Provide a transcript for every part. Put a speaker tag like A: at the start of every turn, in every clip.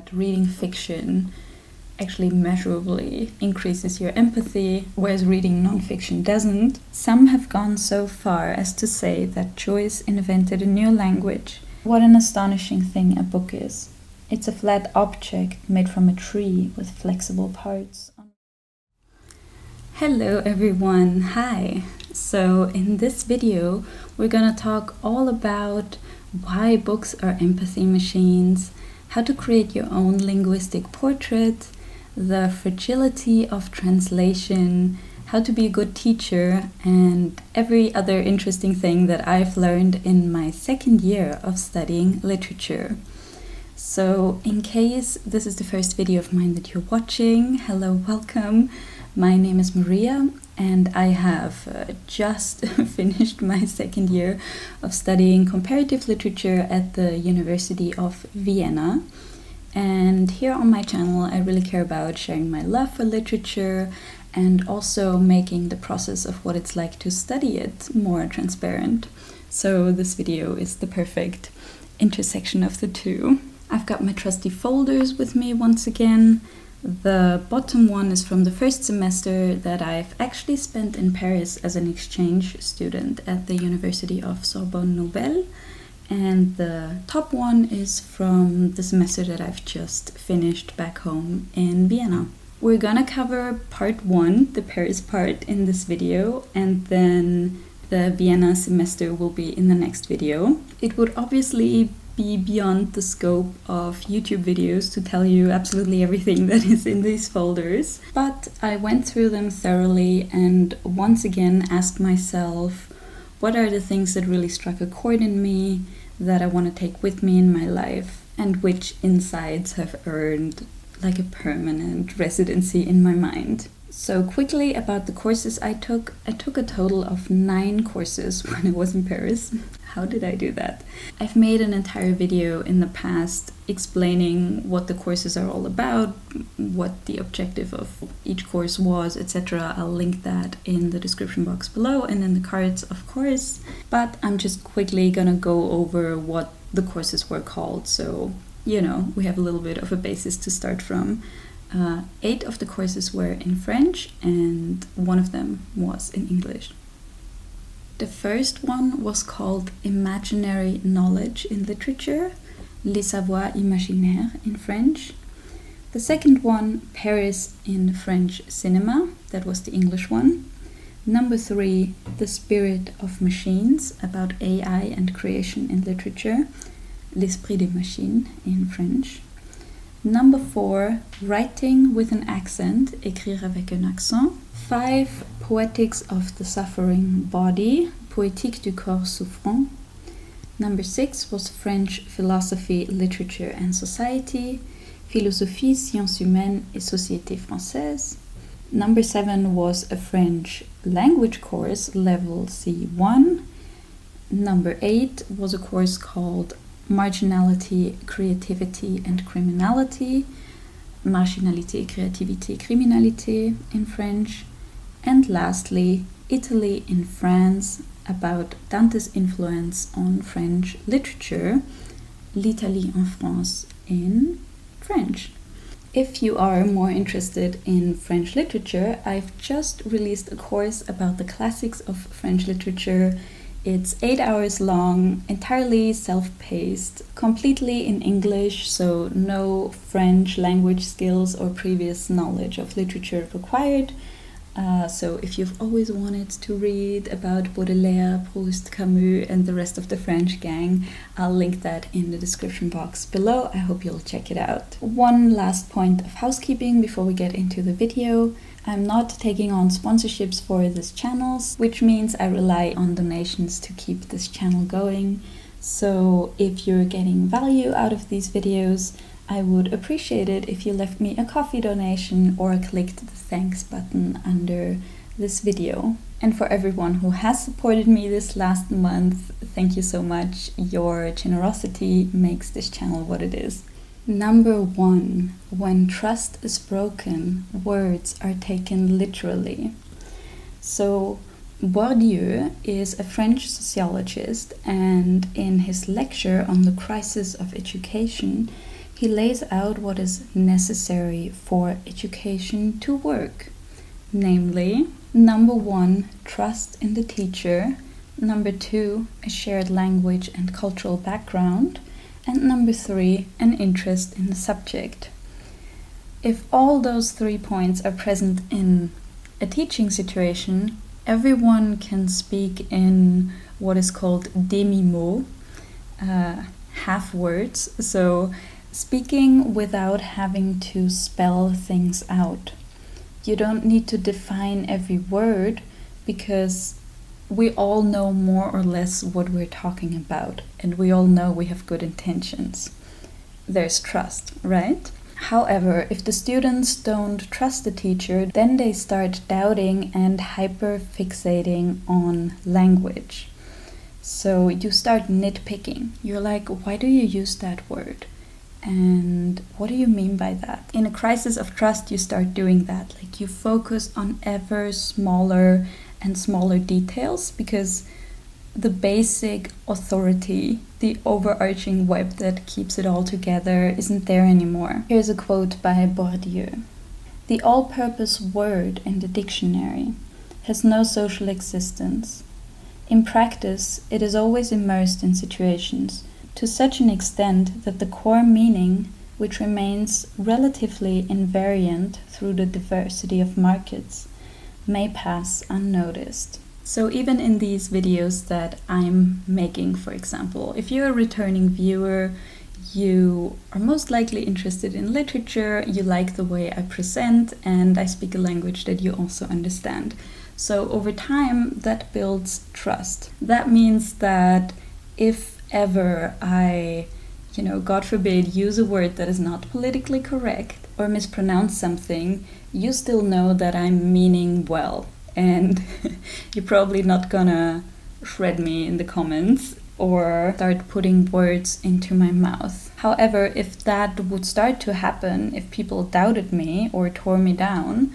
A: that reading fiction actually measurably increases your empathy, whereas reading nonfiction doesn't. Some have gone so far as to say that Joyce invented a new language. What an astonishing thing a book is. It's a flat object made from a tree with flexible parts. Hello everyone, hi! So in this video we're gonna talk all about why books are empathy machines, how to create your own linguistic portrait, the fragility of translation, how to be a good teacher, and every other interesting thing that I've learned in my second year of studying literature. So in case this is the first video of mine that you're watching, hello, welcome. My name is Maria and I have just finished my second year of studying comparative literature at the University of Vienna. And here on my channel I really care about sharing my love for literature and also making the process of what it's like to study it more transparent. So this video is the perfect intersection of the two. I've got my trusty folders with me once again. The bottom one is from the first semester that I've actually spent in Paris as an exchange student at the University of Sorbonne Nouvelle. And the top one is from the semester that I've just finished back home in Vienna. We're gonna cover part one, the Paris part, in this video, and then the Vienna semester will be in the next video. It would obviously be beyond the scope of YouTube videos to tell you absolutely everything that is in these folders, but I went through them thoroughly and once again asked myself, what are the things that really struck a chord in me that I want to take with me in my life, and which insights have earned like a permanent residency in my mind. So quickly about the courses I took a total of 9 courses when I was in Paris. How did I do that? I've made an entire video in the past explaining what the courses are all about, what the objective of each course was, etc. I'll link that in the description box below and in the cards, of course. But I'm just quickly gonna go over what the courses were called, so you know, we have a little bit of a basis to start from. 8 of the courses were in French and 1 of them was in English. The first one was called Imaginary Knowledge in Literature, Les Savoirs Imaginaires in French. The second one, Paris in French Cinema, that was the English one. Number 3, The Spirit of Machines, about AI and creation in literature, L'Esprit des Machines in French. Number 4, Writing with an Accent, Écrire avec un accent. 5, Poetics of the Suffering Body, Poétique du corps souffrant. Number 6 was French Philosophy, Literature and Society, Philosophie, Sciences Humaines et Société Française. Number 7 was a French language course, level C1. Number 8 was a course called Marginality, Creativity and Criminality, Marginalité, Créativité, Criminalité in French. And lastly, Italy in France, about Dante's influence on French literature, L'Italie en France in French. If you are more interested in French literature, I've just released a course about the classics of French literature. It's 8 hours long, entirely self-paced, completely in English, so no French language skills or previous knowledge of literature required. So if you've always wanted to read about Baudelaire, Proust, Camus and the rest of the French gang, I'll link that in the description box below. I hope you'll check it out. One last point of housekeeping before we get into the video. I'm not taking on sponsorships for this channel, which means I rely on donations to keep this channel going. So if you're getting value out of these videos, I would appreciate it if you left me a coffee donation or clicked the thanks button under this video. And for everyone who has supported me this last month, thank you so much. Your generosity makes this channel what it is. Number 1, when trust is broken, words are taken literally. So Bourdieu is a French sociologist, and in his lecture on the crisis of education, He lays out what is necessary for education to work. Namely, number 1, trust in the teacher. Number 2, a shared language and cultural background. And number 3, an interest in the subject. If all those 3 points are present in a teaching situation, everyone can speak in what is called demi-mot, half words, so speaking without having to spell things out. You don't need to define every word because we all know more or less what we're talking about, and we all know we have good intentions. There's trust, right? However, if the students don't trust the teacher, then they start doubting and hyper-fixating on language. So you start nitpicking. You're like, why do you use that word? And what do you mean by that? In a crisis of trust, you start doing that. Like you focus on ever smaller and smaller details because the basic authority, the overarching web that keeps it all together, isn't there anymore. Here's a quote by Bourdieu. The all-purpose word in the dictionary has no social existence. In practice, it is always immersed in situations to such an extent that the core meaning, which remains relatively invariant through the diversity of markets, may pass unnoticed. So even in these videos that I'm making, for example, if you're a returning viewer, you are most likely interested in literature, you like the way I present, and I speak a language that you also understand. So over time, that builds trust. That means that if ever I, God forbid, use a word that is not politically correct or mispronounce something, you still know that I'm meaning well. And you're probably not gonna shred me in the comments or start putting words into my mouth. However, if that would start to happen, if people doubted me or tore me down,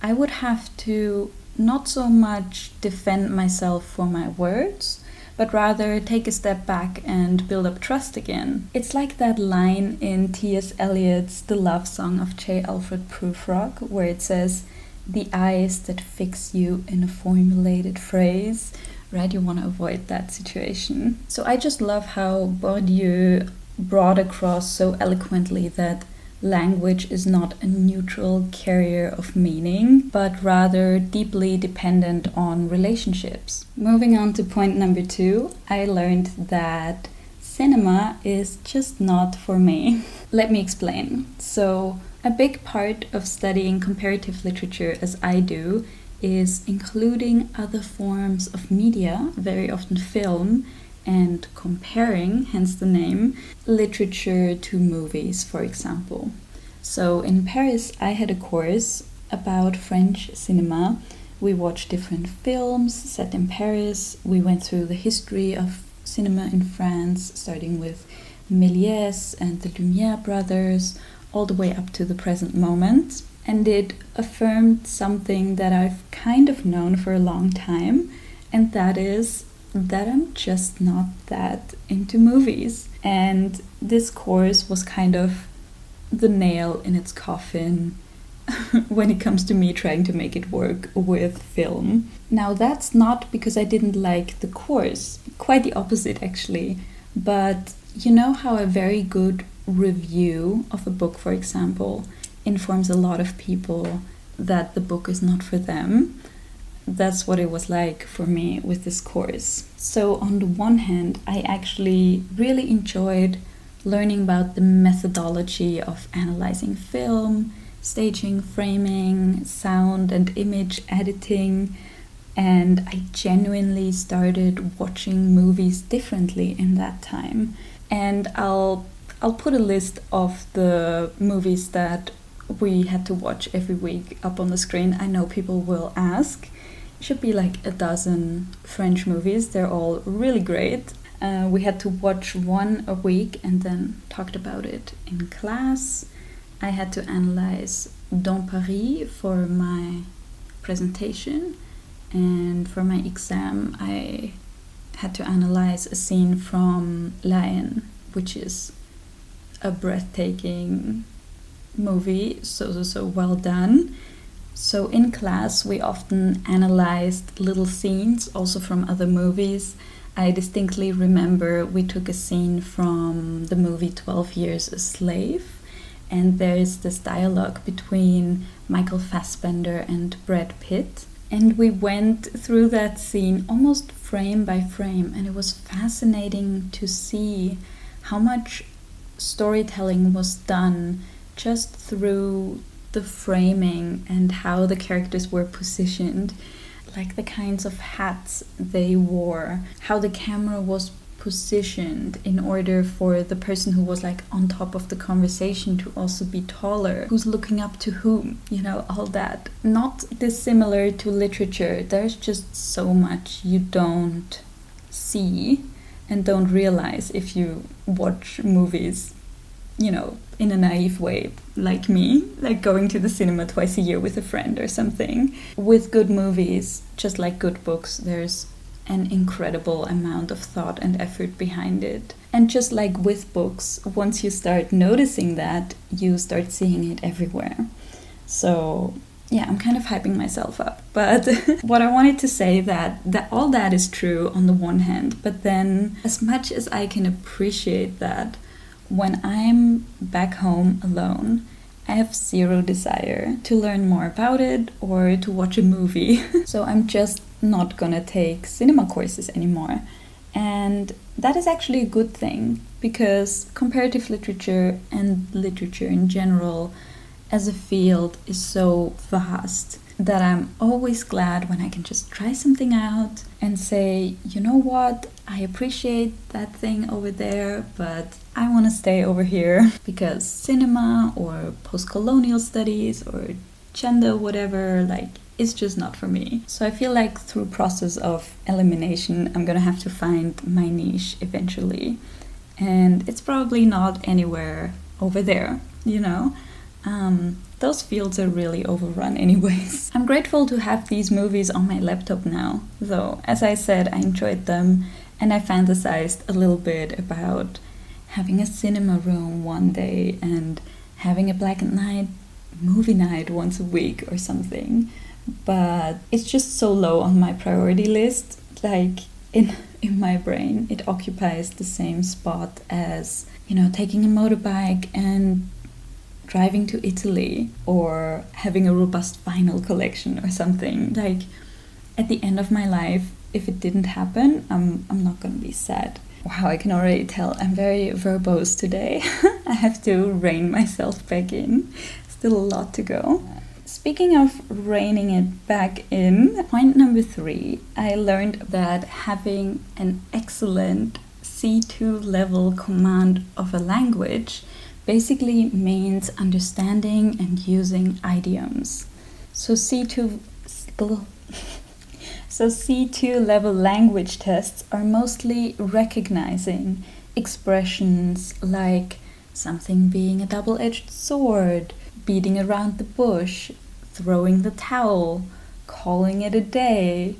A: I would have to not so much defend myself for my words, but rather take a step back and build up trust again. It's like that line in T.S. Eliot's The Love Song of J. Alfred Prufrock, where it says, "The eyes that fix you in a formulated phrase," right? You want to avoid that situation. So I just love how Bourdieu brought across so eloquently that language is not a neutral carrier of meaning, but rather deeply dependent on relationships. Moving on to point number 2, I learned that cinema is just not for me. Let me explain. So, a big part of studying comparative literature, as I do, is including other forms of media, very often film, and comparing, hence the name, literature to movies, for example. So in Paris, I had a course about French cinema. We watched different films set in Paris. We went through the history of cinema in France, starting with Méliès and the Lumière brothers, all the way up to the present moment. And it affirmed something that I've kind of known for a long time, and that is that I'm just not that into movies. And this course was kind of the nail in its coffin when it comes to me trying to make it work with film. Now, that's not because I didn't like the course, quite the opposite actually. But you know how a very good review of a book, for example, informs a lot of people that the book is not for them? That's what it was like for me with this course. So on the one hand, I actually really enjoyed learning about the methodology of analyzing film, staging, framing, sound and image editing, and I genuinely started watching movies differently in that time. And I'll put a list of the movies that we had to watch every week up on the screen. I know people will ask. It should be like a dozen French movies. They're all really great. We had to watch one a week and then talked about it in class. I had to analyze Dans Paris for my presentation, and for my exam I had to analyze a scene from La Haine, which is a breathtaking movie, so well done. So in class we often analyzed little scenes also from other movies. I distinctly remember we took a scene from the movie 12 Years a Slave, and there's this dialogue between Michael Fassbender and Brad Pitt. And we went through that scene almost frame by frame, and it was fascinating to see how much storytelling was done just through the framing and how the characters were positioned, like the kinds of hats they wore, how the camera was positioned in order for the person who was like on top of the conversation to also be taller, who's looking up to whom, all that. Not dissimilar to literature. There's just so much you don't see and don't realize if you watch movies, in a naive way, like me, like going to the cinema twice a year with a friend or something. With good movies, just like good books, there's an incredible amount of thought and effort behind it. And just like with books, once you start noticing that, you start seeing it everywhere. So yeah, I'm kind of hyping myself up. But what I wanted to say that all that is true on the one hand, but then as much as I can appreciate that, when I'm back home alone, I have zero desire to learn more about it or to watch a movie. So I'm just not gonna take cinema courses anymore. And that is actually a good thing, because comparative literature and literature in general as a field is so vast that I'm always glad when I can just try something out and say, you know what, I appreciate that thing over there, but I want to stay over here, because cinema or post-colonial studies or gender, whatever, it's just not for me. So I feel like through process of elimination, I'm gonna have to find my niche eventually. And it's probably not anywhere over there, Those fields are really overrun anyways. I'm grateful to have these movies on my laptop now, though, as I said, I enjoyed them, and I fantasized a little bit about having a cinema room one day and having a black and white movie night once a week or something. But it's just so low on my priority list. In my brain, it occupies the same spot as, taking a motorbike and driving to Italy or having a robust vinyl collection or something. At the end of my life, if it didn't happen, I'm not gonna be sad. Wow, I can already tell I'm very verbose today. I have to rein myself back in. Still a lot to go. Speaking of reining it back in, point number 3, I learned that having an excellent C2 level command of a language basically means understanding and using idioms. So C2 level language tests are mostly recognizing expressions like something being a double-edged sword, beating around the bush, throwing the towel, calling it a day,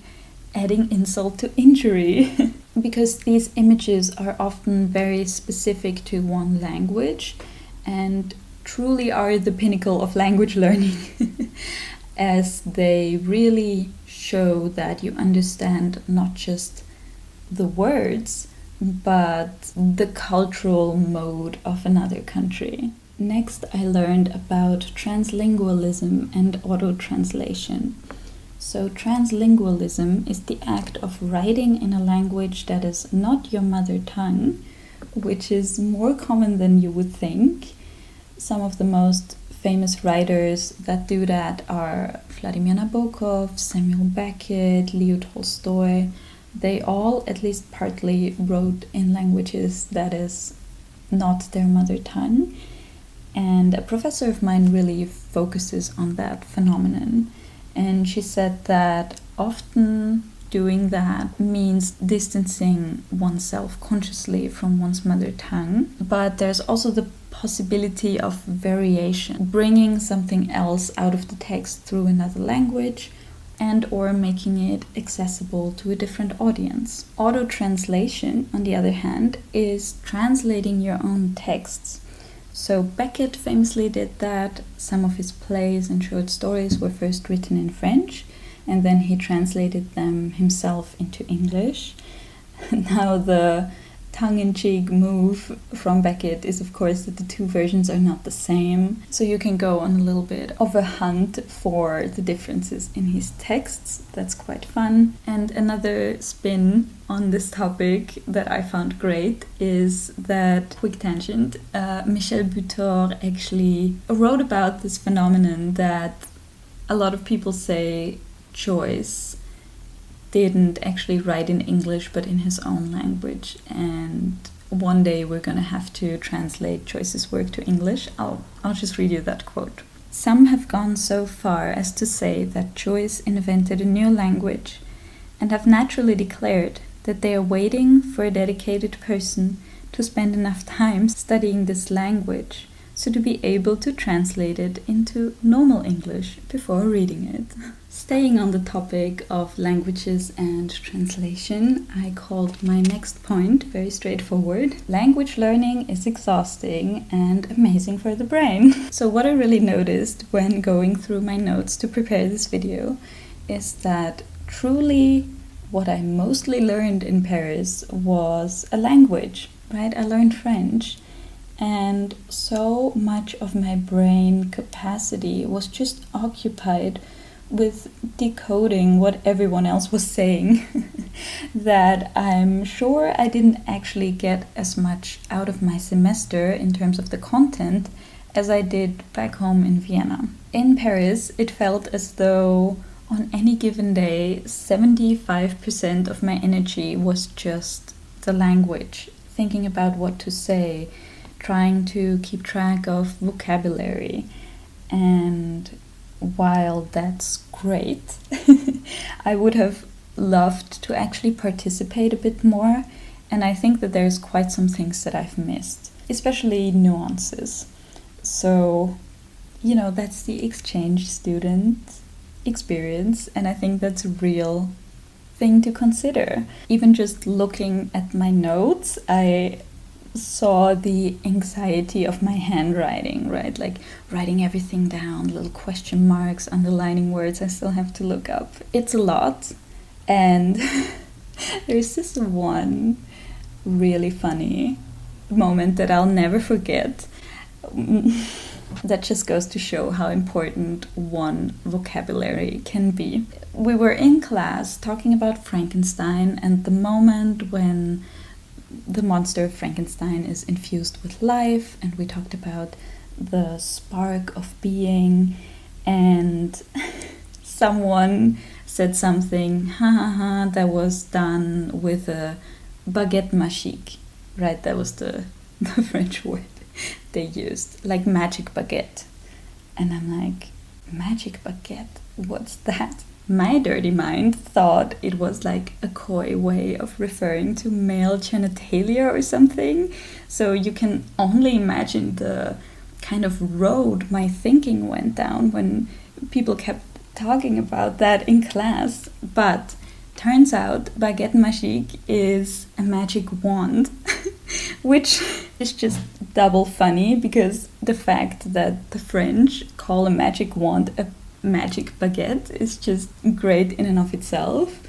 A: adding insult to injury. Because these images are often very specific to one language and truly are the pinnacle of language learning, as they really show that you understand not just the words, but the cultural mode of another country. Next, I learned about translingualism and auto-translation. So translingualism is the act of writing in a language that is not your mother tongue, which is more common than you would think. Some of the most famous writers that do that are Vladimir Nabokov, Samuel Beckett, Leo Tolstoy. They all, at least partly, wrote in languages that is not their mother tongue. And a professor of mine really focuses on that phenomenon. And she said that often doing that means distancing oneself consciously from one's mother tongue. But there's also the possibility of variation, bringing something else out of the text through another language and or making it accessible to a different audience. Auto-translation, on the other hand, is translating your own texts So Beckett famously did that. Some of his plays and short stories were first written in French, and then he translated them himself into English. Now the tongue-in-cheek move from Beckett is, of course, that the two versions are not the same. So you can go on a little bit of a hunt for the differences in his texts. That's quite fun. And another spin on this topic that I found great is that, quick tangent, Michel Butor actually wrote about this phenomenon that a lot of people say Joyce didn't actually write in English but in his own language, and one day we're gonna have to translate Joyce's work to English. I'll just read you that quote. Some have gone so far as to say that Joyce invented a new language and have naturally declared that they are waiting for a dedicated person to spend enough time studying this language so to be able to translate it into normal English before reading it. Staying on the topic of languages and translation, I called my next point very straightforward. Language learning is exhausting and amazing for the brain. So what I really noticed when going through my notes to prepare this video is that truly what I mostly learned in Paris was a language, right? I learned French. And so much of my brain capacity was just occupied with decoding what everyone else was saying that I'm sure I didn't actually get as much out of my semester in terms of the content as I did back home in Vienna. In Paris, it felt as though on any given day, 75% of my energy was just the language, thinking about what to say, trying to keep track of vocabulary. And while that's great, I would have loved to actually participate a bit more, and I think that there's quite some things that I've missed, especially nuances. So, that's the exchange student experience, and I think that's a real thing to consider. Even just looking at my notes, I saw the anxiety of my handwriting, right? Like writing everything down, little question marks, underlining words I still have to look up. It's a lot. And there's this one really funny moment that I'll never forget. That just goes to show how important one vocabulary can be. We were in class talking about Frankenstein, and the moment when the monster of Frankenstein is infused with life, and we talked about the spark of being, and someone said something, that was done with a baguette magique, right? That was the French word they used, like magic baguette. And I'm like, magic baguette? What's that? My dirty mind thought it was like a coy way of referring to male genitalia or something. So you can only imagine the kind of road my thinking went down when people kept talking about that in class. But turns out baguette magique is a magic wand, which is just double funny because the fact that the French call a magic wand a magic baguette is just great in and of itself.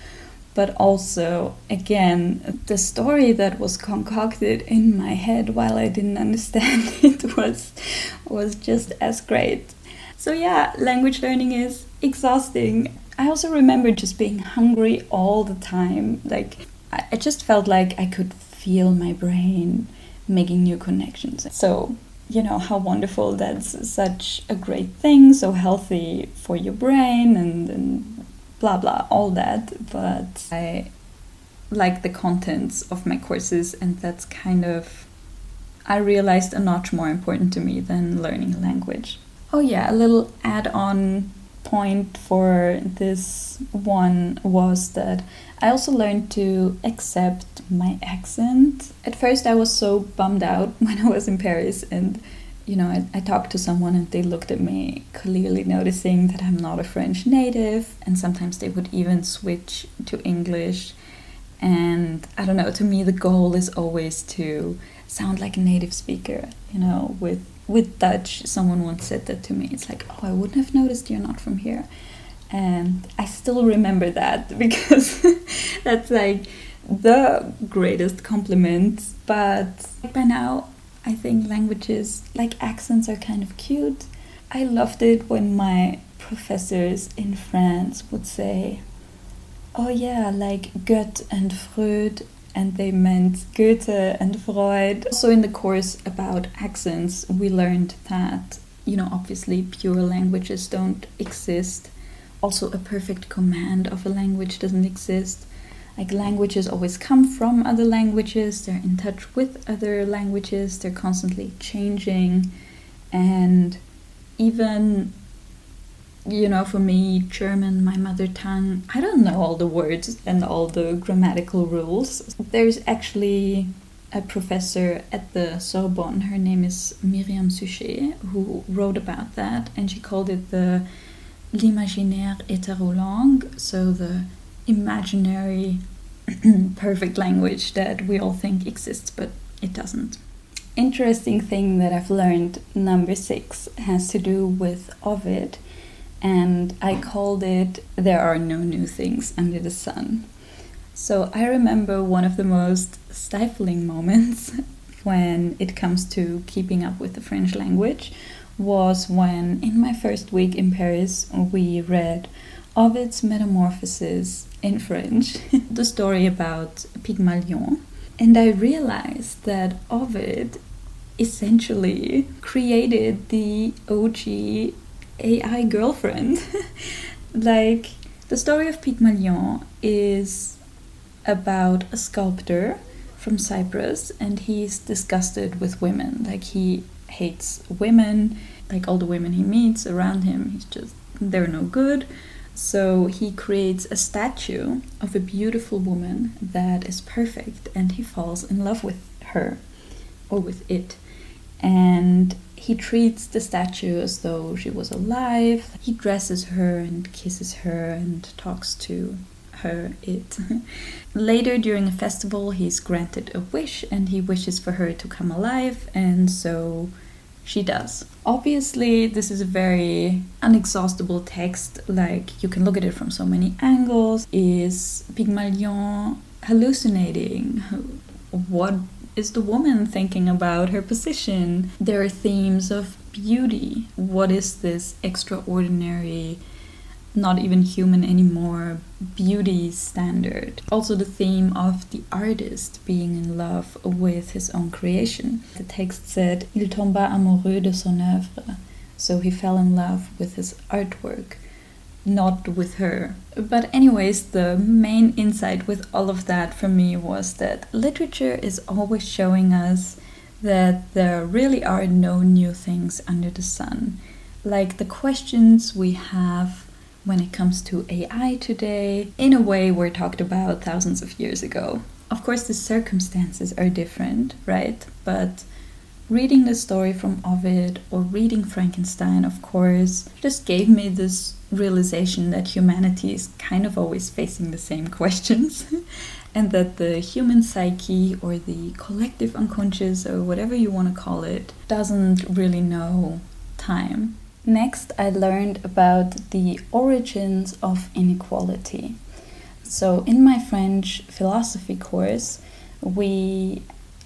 A: But also, again, the story that was concocted in my head while I didn't understand it was just as great. So yeah, language learning is exhausting. I also remember just being hungry all the time. Like, I just felt like I could feel my brain making new connections. So, how wonderful, that's such a great thing, so healthy for your brain and blah blah, all that. But I like the contents of my courses, and that's kind of, I realized, a notch more important to me than learning a language. Oh yeah, a little add-on point for this one was that I also learned to accept my accent. At first I was so bummed out when I was in Paris, and I talked to someone and they looked at me, clearly noticing that I'm not a French native, and sometimes they would even switch to English. And I don't know, to me the goal is always to sound like a native speaker, with with Dutch, someone once said that to me. It's like, oh, I wouldn't have noticed you're not from here. And I still remember that because that's like the greatest compliment. But by now, I think languages, like accents, are kind of cute. I loved it when my professors in France would say, oh yeah, like Goethe and Freud, and they meant Goethe and Freud. Also in the course about accents, we learned that, obviously pure languages don't exist. Also, a perfect command of a language doesn't exist. Like, languages always come from other languages, they're in touch with other languages, they're constantly changing. And even, for me, German, my mother tongue, I don't know all the words and all the grammatical rules. There's actually a professor at the Sorbonne, her name is Myriam Suchet, who wrote about that, and she called it l'imaginaire hétérolangue, so the imaginary perfect language that we all think exists, but it doesn't. Interesting thing that I've learned, number 6, has to do with Ovid, and I called it "There are no new things under the sun." So I remember one of the most stifling moments when it comes to keeping up with the French language was when, in my first week in Paris, we read Ovid's Metamorphoses in French, the story about Pygmalion. And I realized that Ovid essentially created the OG AI girlfriend. Like, the story of Pygmalion is about a sculptor from Cyprus, and he's disgusted with women. Like, he hates women, like all the women he meets around him, they're no good. So he creates a statue of a beautiful woman that is perfect, and he falls in love with her, or with it. And he treats the statue as though she was alive. He dresses her and kisses her and talks to her, it. Later, during a festival, he's granted a wish, and he wishes for her to come alive, and so she does. Obviously, this is a very inexhaustible text, like, you can look at it from so many angles. Is Pygmalion hallucinating? What is the woman thinking about her position? There are themes of beauty. What is this extraordinary, not even human anymore, beauty standard? Also the theme of the artist being in love with his own creation. The text said, Il tomba amoureux de son œuvre. So he fell in love with his artwork, not with her. But anyways, the main insight with all of that for me was that literature is always showing us that there really are no new things under the sun. Like, the questions we have when it comes to AI today, in a way, were talked about thousands of years ago. Of course, the circumstances are different, right? But reading the story from Ovid or reading Frankenstein, of course, just gave me this realization that humanity is kind of always facing the same questions and that the human psyche, or the collective unconscious, or whatever you want to call it, doesn't really know time. Next, I learned about the origins of inequality. So in my French philosophy course, we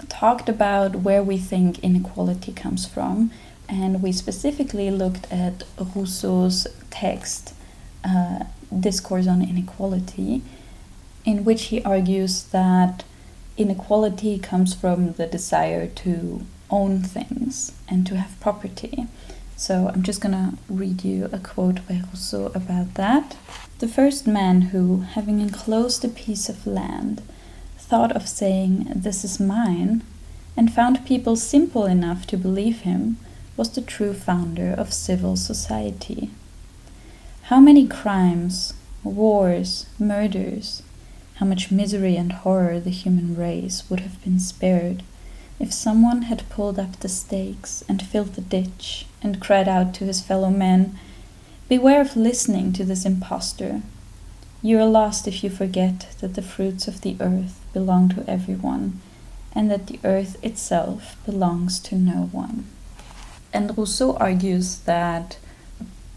A: talked about where we think inequality comes from, and we specifically looked at Rousseau's text, Discourse on Inequality, in which he argues that inequality comes from the desire to own things and to have property. So I'm just gonna read you a quote by Rousseau about that. The first man who, having enclosed a piece of land, thought of saying, "This is mine," and found people simple enough to believe him, was the true founder of civil society. How many crimes, wars, murders, how much misery and horror the human race would have been spared if someone had pulled up the stakes and filled the ditch and cried out to his fellow men, "Beware of listening to this impostor. You are lost if you forget that the fruits of the earth belong to everyone, and that the earth itself belongs to no one." And Rousseau argues that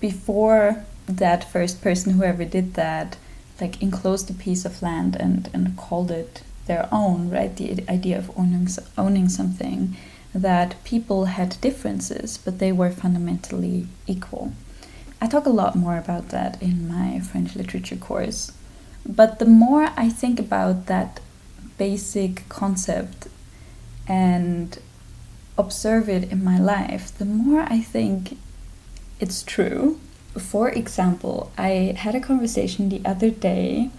A: before that first person, whoever did that, like enclosed a piece of land and called it their own, right? The idea of owning something, that people had differences, but they were fundamentally equal. I talk a lot more about that in my French literature course. But the more I think about that basic concept and observe it in my life, the more I think it's true. For example, I had a conversation the other day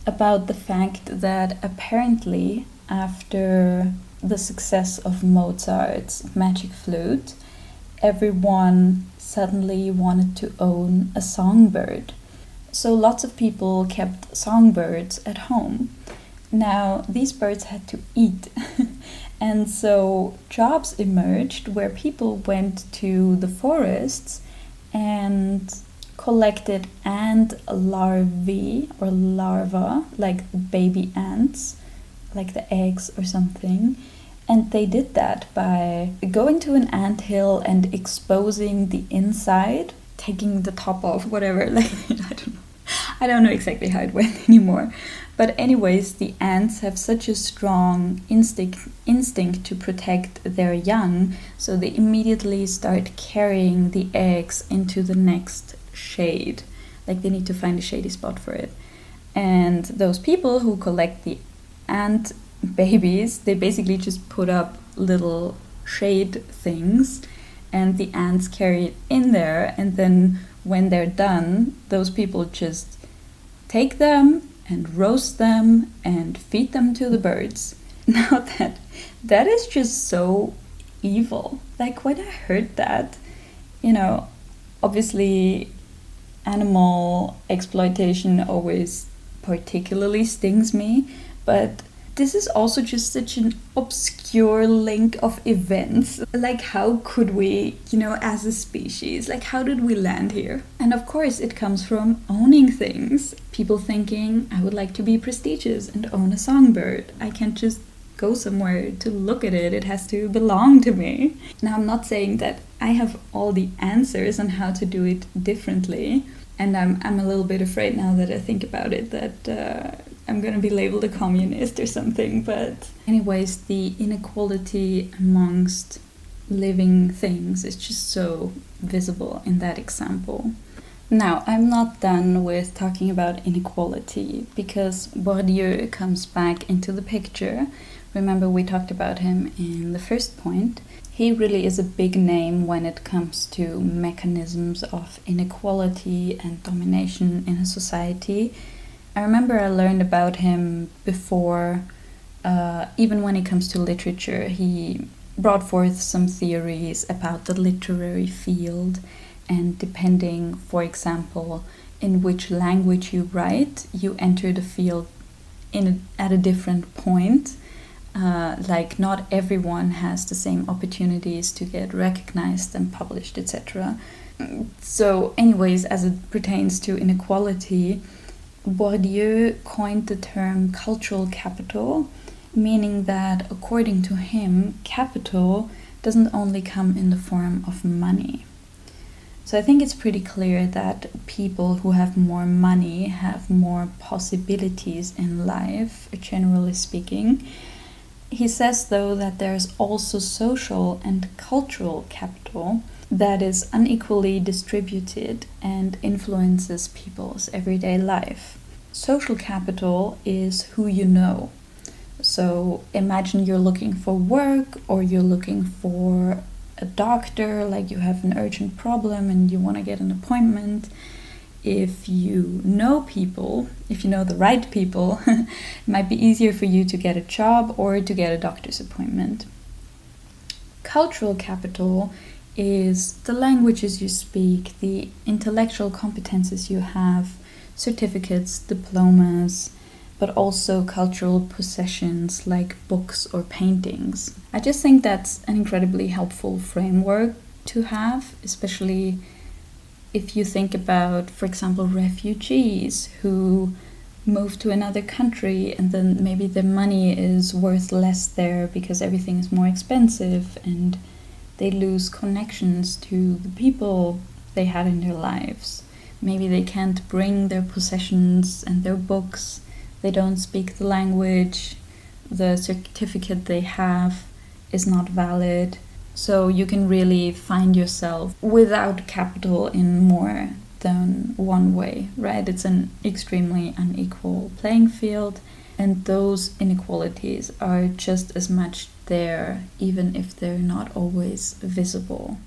A: about the fact that apparently after the success of Mozart's Magic Flute, everyone suddenly wanted to own a songbird. So lots of people kept songbirds at home. Now, these birds had to eat. And so jobs emerged where people went to the forests and collected ant larvae or larvae, like baby ants, like the eggs or something. And they did that by going to an anthill and exposing the inside, taking the top off, whatever. Like, I don't know exactly how it went anymore. But anyways, the ants have such a strong instinct to protect their young, so they immediately start carrying the eggs into the next shade. Like, they need to find a shady spot for it. And those people who collect the ant babies, they basically just put up little shade things, and the ants carry it in there, and then when they're done, those people just take them and roast them and feed them to the birds. Now that is just so evil. Like, when I heard that, obviously animal exploitation always particularly stings me, but this is also just such an obscure link of events. Like, how could we, as a species, like, how did we land here? And of course, it comes from owning things. People thinking, I would like to be prestigious and own a songbird. I can't just go somewhere to look at it. It has to belong to me. Now, I'm not saying that I have all the answers on how to do it differently. And I'm a little bit afraid now that I think about it that I'm gonna be labeled a communist or something. But anyways, the inequality amongst living things is just so visible in that example. Now, I'm not done with talking about inequality because Bourdieu comes back into the picture. Remember, we talked about him in the first point. He really is a big name when it comes to mechanisms of inequality and domination in a society. I remember I learned about him before, even when it comes to literature. He brought forth some theories about the literary field, and depending, for example, in which language you write, you enter the field at a different point. Like, not everyone has the same opportunities to get recognized and published, etc. So anyways, as it pertains to inequality, Bourdieu coined the term cultural capital, meaning that, according to him, capital doesn't only come in the form of money. So I think it's pretty clear that people who have more money have more possibilities in life, generally speaking. He says, though, that there's also social and cultural capital that is unequally distributed and influences people's everyday life. Social capital is who you know. So imagine you're looking for work, or you're looking for a doctor, like you have an urgent problem and you want to get an appointment. If you know people, if you know the right people, it might be easier for you to get a job or to get a doctor's appointment. Cultural capital is the languages you speak, the intellectual competences you have, certificates, diplomas, but also cultural possessions like books or paintings. I just think that's an incredibly helpful framework to have, especially if you think about, for example, refugees who move to another country and then maybe their money is worth less there because everything is more expensive, and they lose connections to the people they had in their lives. Maybe they can't bring their possessions and their books, they don't speak the language, the certificate they have is not valid. So you can really find yourself without capital in more than one way, right? It's an extremely unequal playing field, and those inequalities are just as much there, even if they're not always visible.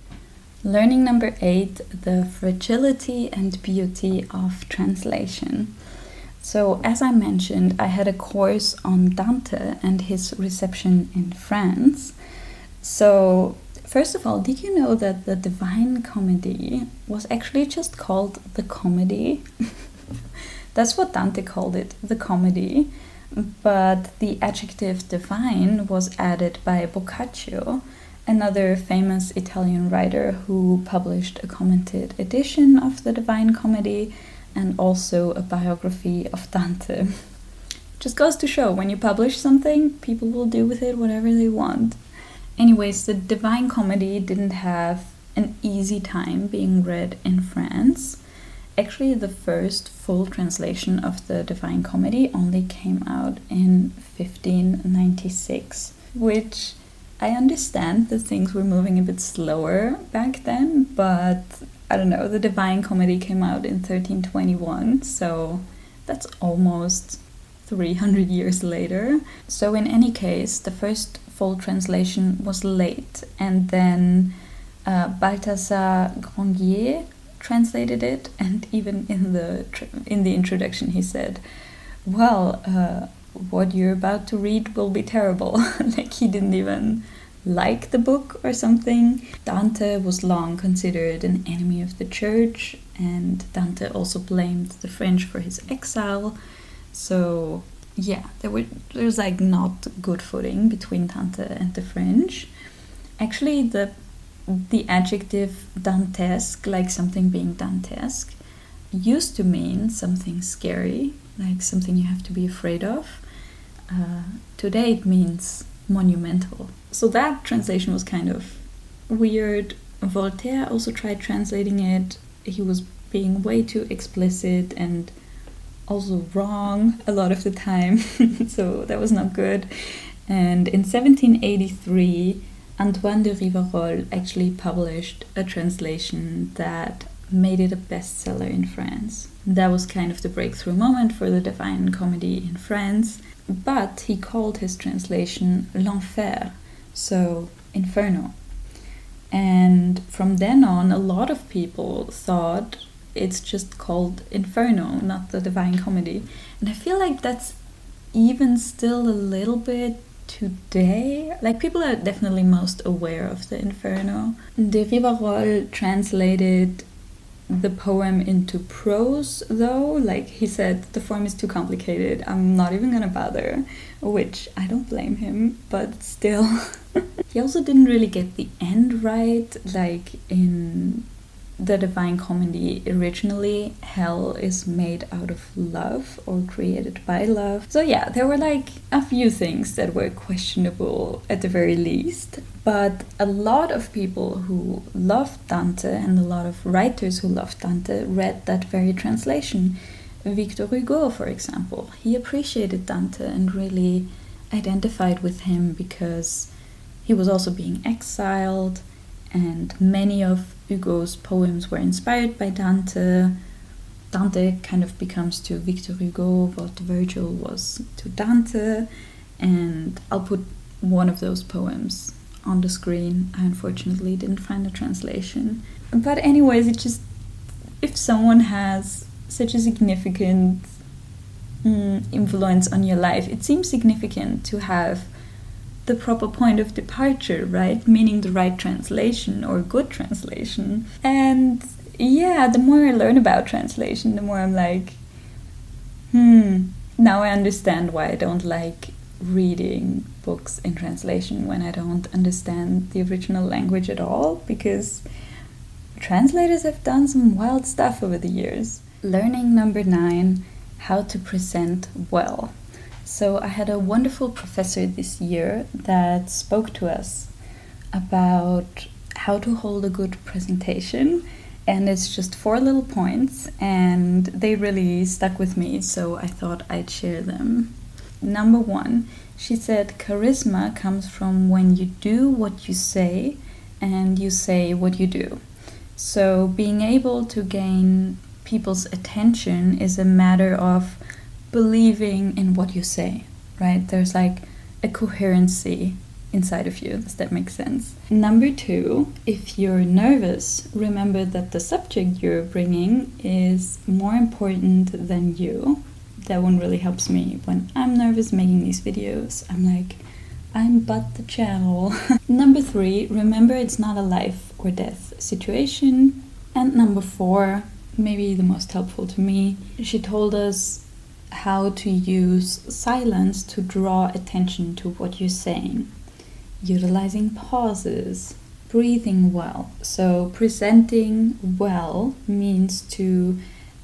A: Learning number 8, the fragility and beauty of translation. So, as I mentioned, I had a course on Dante and his reception in France. So, first of all, did you know that the Divine Comedy was actually just called the Comedy? That's what Dante called it, the Comedy. But the adjective divine was added by Boccaccio, another famous Italian writer who published a commented edition of the Divine Comedy and also a biography of Dante. Just goes to show, when you publish something, people will do with it whatever they want. Anyways, the Divine Comedy didn't have an easy time being read in France. Actually, the first full translation of the Divine Comedy only came out in 1596, which I understand that things were moving a bit slower back then, but I don't know, the Divine Comedy came out in 1321, so that's almost 300 years later. So in any case, the first full translation was late, and then Balthasar Grangier translated it, and even in the introduction he said, well, what you're about to read will be terrible. Like, he didn't even like the book or something. Dante was long considered an enemy of the church, and Dante also blamed the French for his exile. So yeah, there's like not good footing between Dante and the French. Actually, the adjective Dantesque, like something being Dantesque, used to mean something scary, like something you have to be afraid of. Today it means monumental. So that translation was kind of weird. Voltaire also tried translating it. He was being way too explicit and also wrong a lot of the time, so that was not good. And in 1783, Antoine de Rivarol actually published a translation that made it a bestseller in France. That was kind of the breakthrough moment for the Divine Comedy in France, but he called his translation L'Enfer, so Inferno. And from then on, a lot of people thought it's just called Inferno, not the Divine Comedy. And I feel like that's even still a little bit today. Like, people are definitely most aware of the Inferno. De Rivarol translated the poem into prose, though. Like, he said, the form is too complicated, I'm not even gonna bother, which I don't blame him, but still. He also didn't really get the end right. Like, in the Divine Comedy, originally, hell is made out of love or created by love. So yeah, there were like a few things that were questionable at the very least. But a lot of people who loved Dante and a lot of writers who loved Dante read that very translation. Victor Hugo, for example, he appreciated Dante and really identified with him because he was also being exiled, and many of Hugo's poems were inspired by Dante. Dante kind of becomes to Victor Hugo what Virgil was to Dante, and I'll put one of those poems on the screen. I unfortunately didn't find a translation. But anyways, it just, if someone has such a significant influence on your life, it seems significant to have the proper point of departure, right? Meaning the right translation or good translation. And yeah, the more I learn about translation, the more I'm like, now I understand why I don't like reading books in translation when I don't understand the original language at all, because translators have done some wild stuff over the years. Learning number 9, how to present well. So I had a wonderful professor this year that spoke to us about how to hold a good presentation. And it's just 4 little points, and they really stuck with me, so I thought I'd share them. Number 1, she said, charisma comes from when you do what you say and you say what you do. So being able to gain people's attention is a matter of believing in what you say, right? There's like a coherency inside of you. Does that make sense? Number 2, if you're nervous, remember that the subject you're bringing is more important than you. That one really helps me when I'm nervous making these videos. I'm like, I'm but the channel. Number 3, remember it's not a life or death situation. And number 4, maybe the most helpful to me, she told us how to use silence to draw attention to what you're saying. Utilizing pauses, breathing well. So presenting well means to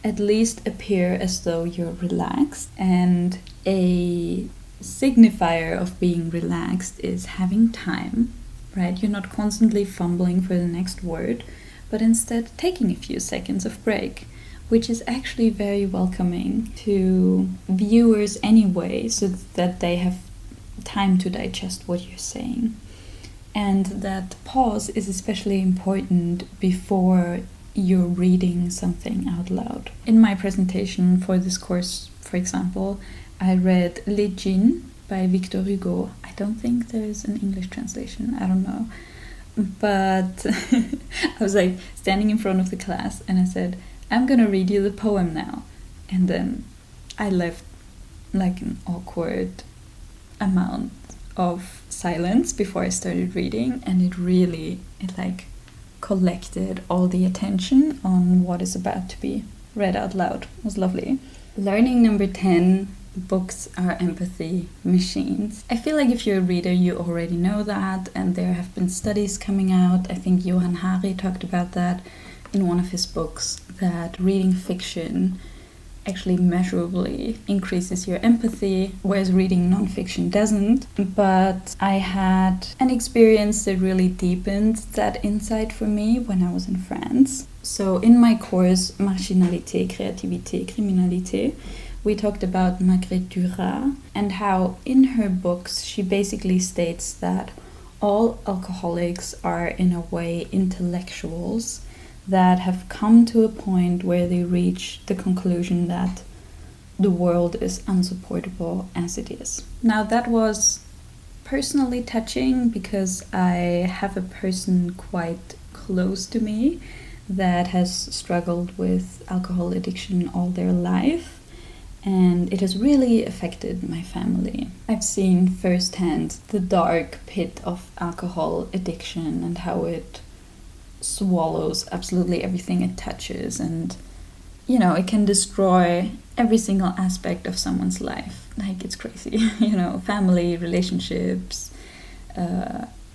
A: at least appear as though you're relaxed, and a signifier of being relaxed is having time, right? You're not constantly fumbling for the next word, but instead taking a few seconds of break, which is actually very welcoming to viewers anyway, so that they have time to digest what you're saying. And that pause is especially important before you're reading something out loud. In my presentation for this course, for example, I read Les Djinns by Victor Hugo. I don't think there's an English translation, I don't know. But I was like standing in front of the class and I said, I'm gonna read you the poem now. And then I left like an awkward amount of silence before I started reading, and it like collected all the attention on what is about to be read out loud. It was lovely. Learning number 10, books are empathy machines. I feel like if you're a reader, you already know that, and there have been studies coming out. I think Johann Hari talked about that in one of his books, that reading fiction actually measurably increases your empathy, whereas reading nonfiction doesn't. But I had an experience that really deepened that insight for me when I was in France. So in my course, Marginalité, Créativité, Criminalité, we talked about Marguerite Duras, and how in her books she basically states that all alcoholics are in a way intellectuals that have come to a point where they reach the conclusion that the world is unsupportable as it is. Now that was personally touching because I have a person quite close to me that has struggled with alcohol addiction all their life, and it has really affected my family. I've seen firsthand the dark pit of alcohol addiction and how it swallows absolutely everything it touches, and it can destroy every single aspect of someone's life. Like, it's crazy. Family, relationships,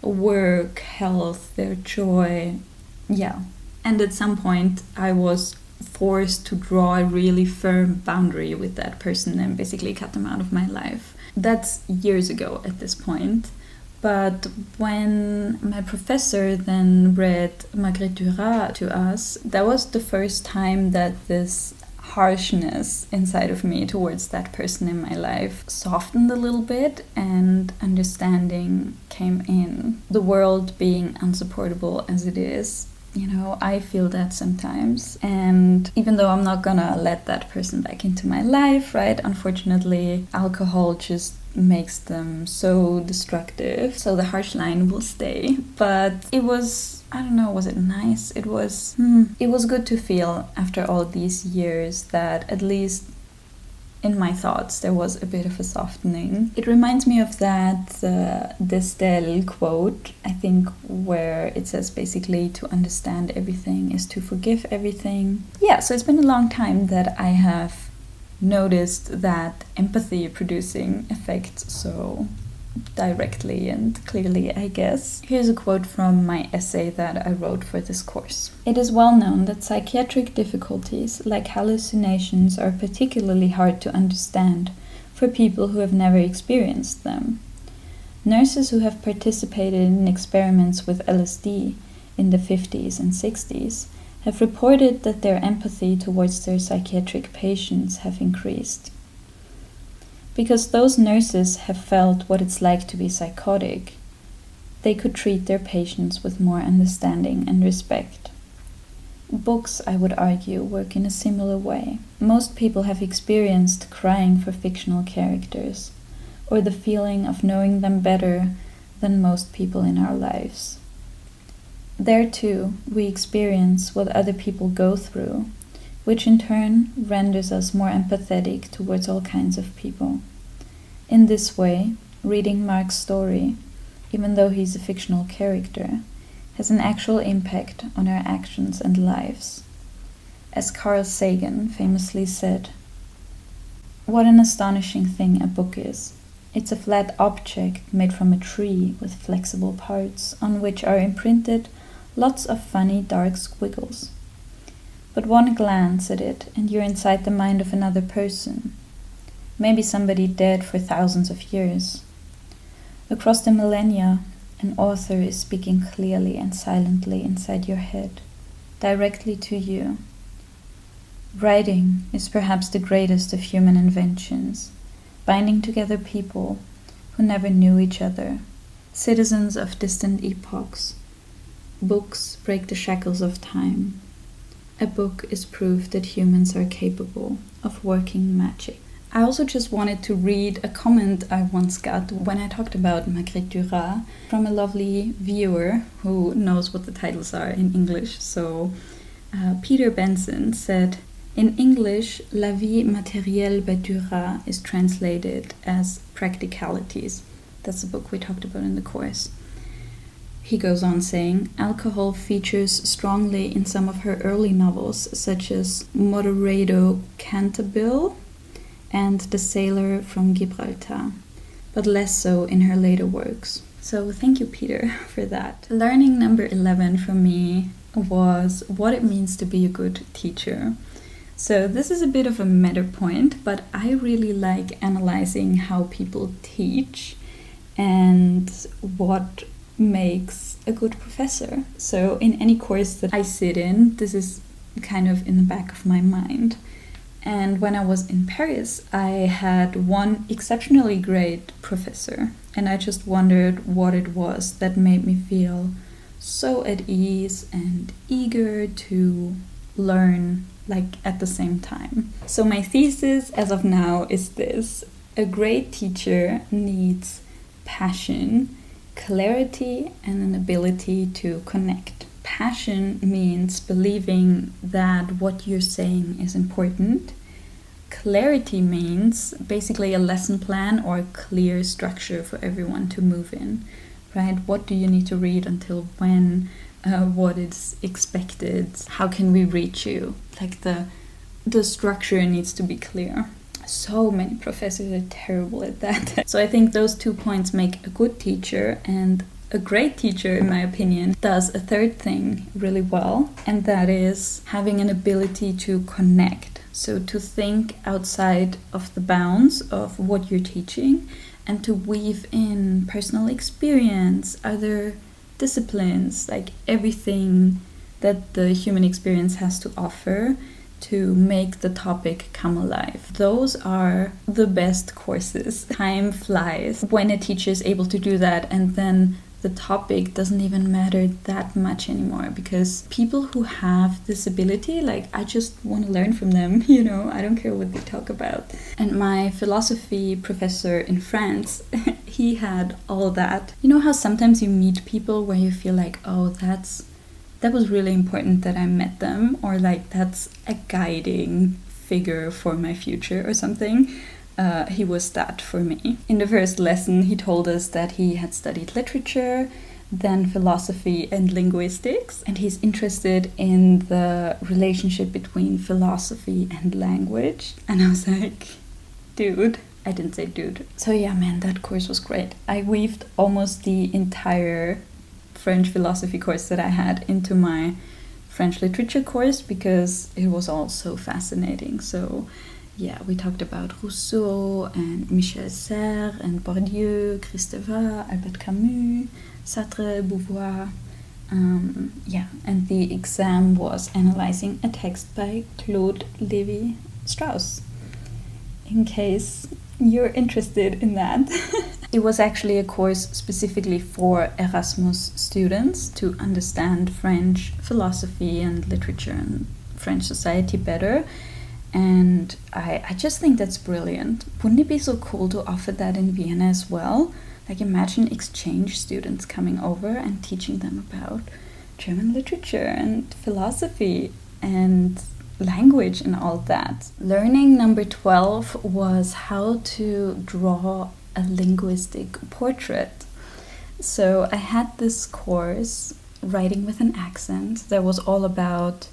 A: work, health, their joy. And at some point I was forced to draw a really firm boundary with that person and basically cut them out of my life. That's years ago at this point. But when my professor then read Marguerite Duras to us, that was the first time that this harshness inside of me towards that person in my life softened a little bit, and understanding came in. The world being unsupportable as it is, I feel that sometimes. And even though I'm not gonna let that person back into my life, right? Unfortunately, alcohol just makes them so destructive, so the harsh line will stay. But it was, I don't know, was it nice? It was good to feel after all these years that at least in my thoughts there was a bit of a softening. It reminds me of that Destel quote, I think, where it says basically to understand everything is to forgive everything. So it's been a long time that I have noticed that empathy producing effects so directly and clearly, I guess. Here's a quote from my essay that I wrote for this course. It is well known that psychiatric difficulties like hallucinations are particularly hard to understand for people who have never experienced them. Nurses who have participated in experiments with LSD in the 50s and 60s have reported that their empathy towards their psychiatric patients have increased. Because those nurses have felt what it's like to be psychotic, they could treat their patients with more understanding and respect. Books, I would argue, work in a similar way. Most people have experienced crying for fictional characters, or the feeling of knowing them better than most people in our lives. There too, we experience what other people go through, which in turn renders us more empathetic towards all kinds of people. In this way, reading Mark's story, even though he's a fictional character, has an actual impact on our actions and lives. As Carl Sagan famously said, "What an astonishing thing a book is. It's a flat object made from a tree with flexible parts on which are imprinted lots of funny dark squiggles. But one glance at it and you're inside the mind of another person, maybe somebody dead for thousands of years. Across the millennia, an author is speaking clearly and silently inside your head, directly to you. Writing is perhaps the greatest of human inventions, binding together people who never knew each other, citizens of distant epochs. Books break the shackles of time. A book is proof that humans are capable of working magic." I also just wanted to read a comment I once got when I talked about Marguerite Duras from a lovely viewer who knows what the titles are in English. So Peter Benson said, "In English, La vie matérielle by Duras is translated as Practicalities." That's a book we talked about in the course. He goes on saying, "Alcohol features strongly in some of her early novels, such as Moderado Cantabile and The Sailor from Gibraltar, but less so in her later works." So thank you, Peter, for that. Learning number 11 for me was what it means to be a good teacher. So this is a bit of a meta point, but I really like analyzing how people teach and what makes a good professor. So in any course that I sit in, this is kind of in the back of my mind. And when I was in Paris, I had one exceptionally great professor, and I just wondered what it was that made me feel so at ease and eager to learn, like at the same time. So my thesis as of now is this: a great teacher needs passion, clarity, and an ability to connect. Passion means believing that what you're saying is important. Clarity means basically a lesson plan or a clear structure for everyone to move in, right? What do you need to read until when? What is expected? How can we reach you? Like the structure needs to be clear. So many professors are terrible at that. So I think those 2 points make a good teacher, and a great teacher, in my opinion, does a third thing really well, and that is having an ability to connect. So to think outside of the bounds of what you're teaching and to weave in personal experience, other disciplines, like everything that the human experience has to offer to make the topic come alive. Those are the best courses. Time flies when a teacher is able to do that, and then the topic doesn't even matter that much anymore, because people who have this ability, like, I just want to learn from them, you know, I don't care what they talk about. And my philosophy professor in France, he had all that. You know how sometimes you meet people where you feel like, oh, that was really important that I met them, or like that's a guiding figure for my future or something. He was that for me. In the first lesson, he told us that he had studied literature, then philosophy and linguistics, and he's interested in the relationship between philosophy and language. And I was like, dude. I didn't say dude. So yeah, man, that course was great. I weaved almost the entire French philosophy course that I had into my French literature course because it was all so fascinating. So yeah, we talked about Rousseau and Michel Serres and Bourdieu, Christophe, Albert Camus, Sartre, Beauvoir, And the exam was analyzing a text by Claude Lévi-Strauss, in case you're interested in that. It was actually a course specifically for Erasmus students to understand French philosophy and literature and French society better. And I just think that's brilliant. Wouldn't it be so cool to offer that in Vienna as well? Like, imagine exchange students coming over and teaching them about German literature and philosophy and language and all that. Learning number 12 was how to draw a linguistic portrait. So I had this course, Writing with an Accent, that was all about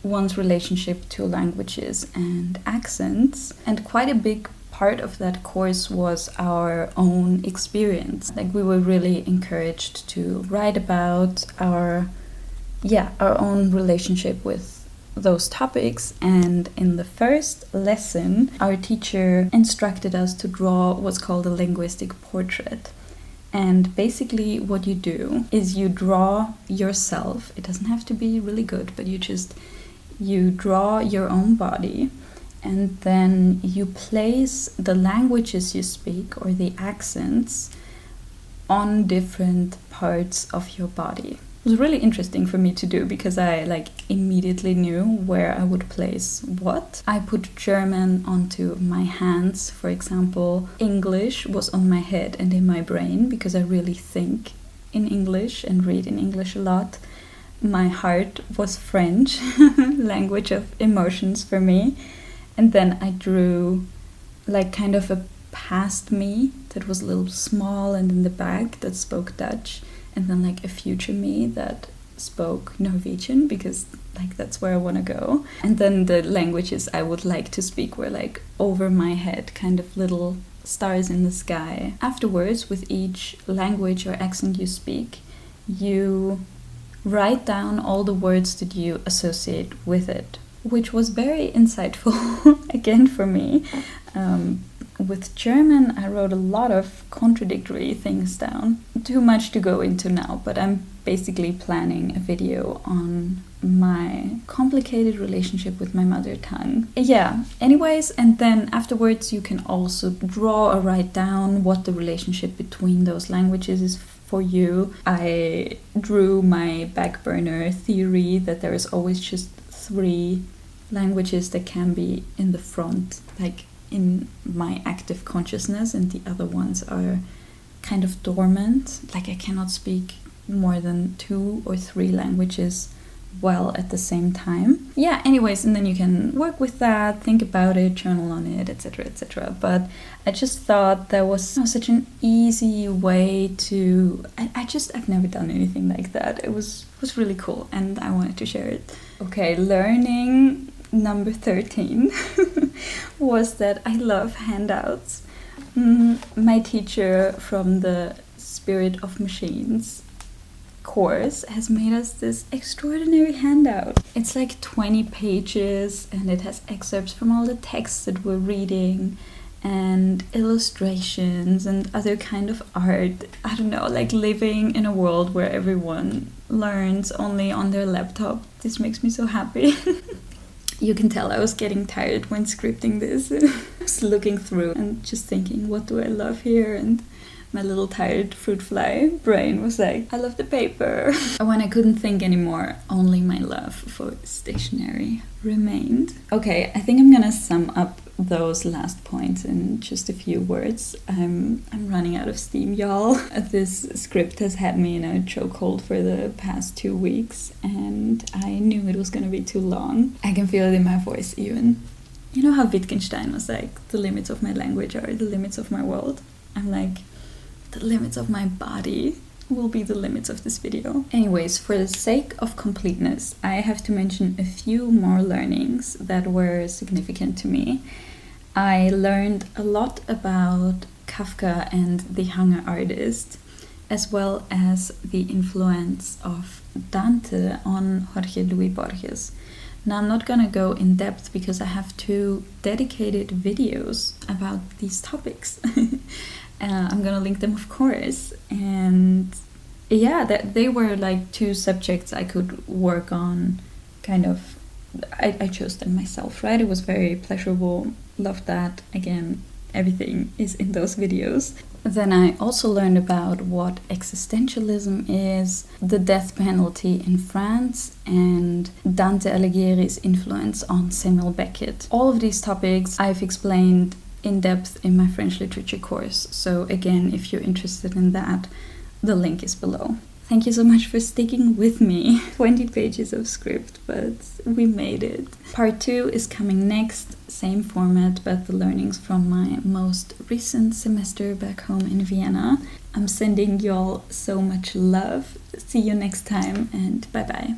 A: one's relationship to languages and accents, and quite a big part of that course was our own experience. Like, we were really encouraged to write about our own relationship with those topics. And in the first lesson, our teacher instructed us to draw what's called a linguistic portrait. And basically what you do is you draw yourself. It doesn't have to be really good, but you draw your own body, and then you place the languages you speak or the accents on different parts of your body. It was really interesting for me to do because I immediately knew where I would place what. I put German onto my hands, for example. English was on my head and in my brain because I really think in English and read in English a lot. My heart was French, language of emotions for me. And then I drew like kind of a past me that was a little small and in the back that spoke Dutch. And then like a future me that spoke Norwegian because like that's where I want to go. And then the languages I would like to speak were like over my head, kind of little stars in the sky. Afterwards, with each language or accent you speak, you write down all the words that you associate with it, which was very insightful again for me. With German, I wrote a lot of contradictory things down. Too much to go into now, but I'm basically planning a video on my complicated relationship with my mother tongue. Yeah, anyways, and then afterwards you can also draw or write down what the relationship between those languages is for you. I drew my back burner theory that there is always just 3 languages that can be in the front, like in my active consciousness, and the other ones are kind of dormant. Like I cannot speak more than 2 or 3 languages well at the same time. Yeah, anyways, and then you can work with that, think about it, journal on it, etc., etc. But I just thought that was such an easy way to... I've never done anything like that. It was really cool, and I wanted to share it. Okay, learning number 13 was that I love handouts. My teacher from the Spirit of Machines course has made us this extraordinary handout. It's like 20 pages and it has excerpts from all the texts that we're reading and illustrations and other kind of art. I don't know, like living in a world where everyone learns only on their laptop. This makes me so happy. You can tell I was getting tired when scripting this. I was looking through and just thinking, what do I love here? And my little tired fruit fly brain was like, I love the paper. When I couldn't think anymore, only my love for stationery remained. Okay, I think I'm gonna sum up those last points in just a few words. I'm running out of steam, y'all. This script has had me in a chokehold for the past 2 weeks, and I knew it was gonna be too long. I can feel it in my voice even. You know how Wittgenstein was like, the limits of my language are the limits of my world? I'm like, the limits of my body will be the limits of this video. Anyways, for the sake of completeness, I have to mention a few more learnings that were significant to me. I learned a lot about Kafka and the Hunger Artist, as well as the influence of Dante on Jorge Luis Borges. Now, I'm not gonna go in depth because I have 2 dedicated videos about these topics. I'm gonna link them, of course, and yeah, they were like two subjects I could work on, kind of. I chose them myself, right? It was very pleasurable, loved that. Again, everything is in those videos. Then I also learned about what existentialism is, the death penalty in France, and Dante Alighieri's influence on Samuel Beckett. All of these topics I've explained in depth in my French literature course. So again, if you're interested in that, the link is below. Thank you so much for sticking with me. 20 pages of script, but we made it. Part 2 is coming next, same format, but the learnings from my most recent semester back home in Vienna. I'm sending y'all so much love. See you next time, and bye bye.